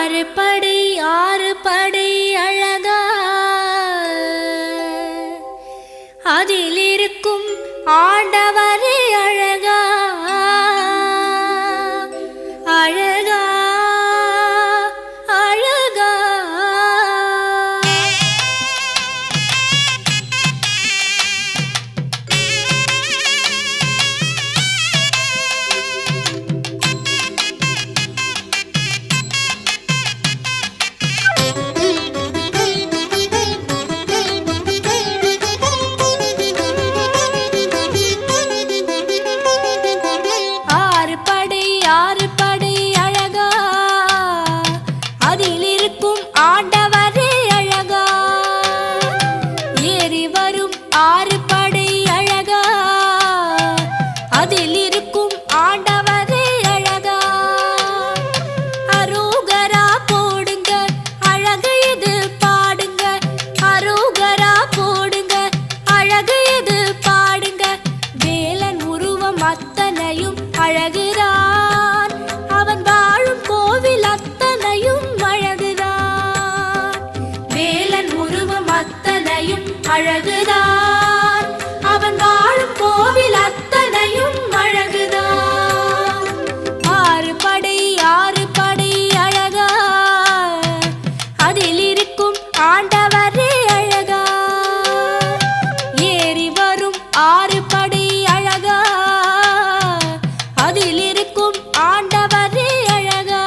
ஆறு படை அழகா அதில் இருக்கும் ஆண்டவரே அழகா அழகா அழகா. ஆறு படை அழகா அதில் இருக்கும் ஆண்டவரே அழகா ஏறி வரும் ஆறு படை அழகா அதில் இருக்கும் ஆண்டவரே அழகா. அரோகரா போடுங்க அழகு இது பாடுங்க, அரோகரா போடுங்க அழகு இது பாடுங்க. வேலன் உருவம் அத்தனையும் அழகுதான், அவன் வாழும் கோவில் அத்தனையும் அழகுதான். வேலன் உருவம் அத்தனையும் அழகுதான், அவன் வாழும் கோவில் அத்தனையும் அழகுதான். ஆறு படை அழகா அதில் இருக்கும் ஆண்டவரே அழகா ஏறி வரும் ஆறு படை அழகா அதில் இருக்கும் ஆண்டவரே அழகா.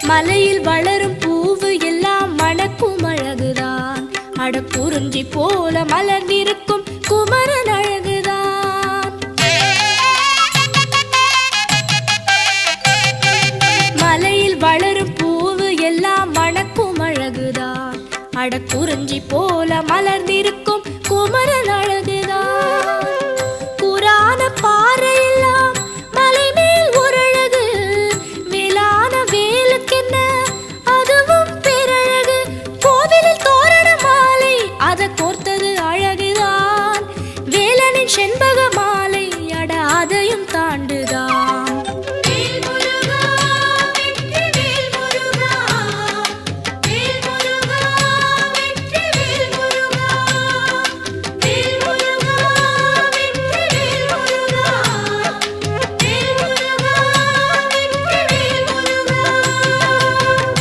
மலையில் வளரும் பூவு எல்லாம் மணக்கும் அழகுதான், அடக்குறிஞ்சி போல மலர்ந்திருக்கும் குமரன் அழகுதான். மலையில் வளரும் பூவு எல்லாம் மணக்கும் அழகுதான், அடக்குறிஞ்சி போல மலர்ந்திருக்கும் குமரன் அழகுதான். புராண பாறையெல்லாம் மலை மேல் ஒரு அழகு, மேலான வேலுக்கென்ன அதுவும் பேரழகு. கோவிலில் தோரண மாலை அதை கோர்த்தது அழகுதான், வேலனின் செண்பக மாலை அட அதையும் தாண்டுதான்.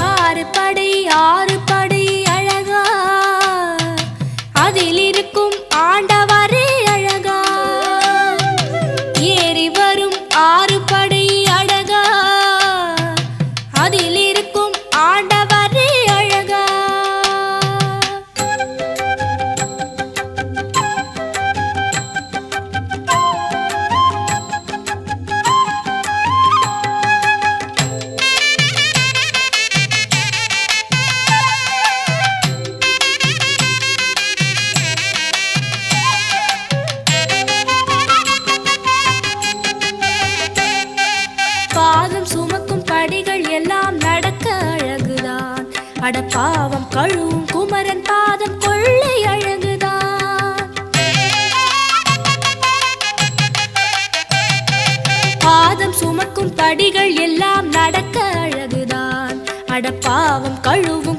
ஆறு படை அழகா அதில் இருக்கும் ஆண்டவரே அழகா ஏறி வரும் ஆறு படை அழகா அதில் இருக்கும் ஆண்டவரே அழகா. பாதம் சுமக்கும் படிகள் எல்லாம் நடக்க அழகுதான், அடப்பாவம் கழுவும் குமரன் பாதம் கொள்ளை அழகுதான். பாதம் சுமக்கும் படிகள் எல்லாம் நடக்க அழகுதான், அடப்பாவம் கழுவும்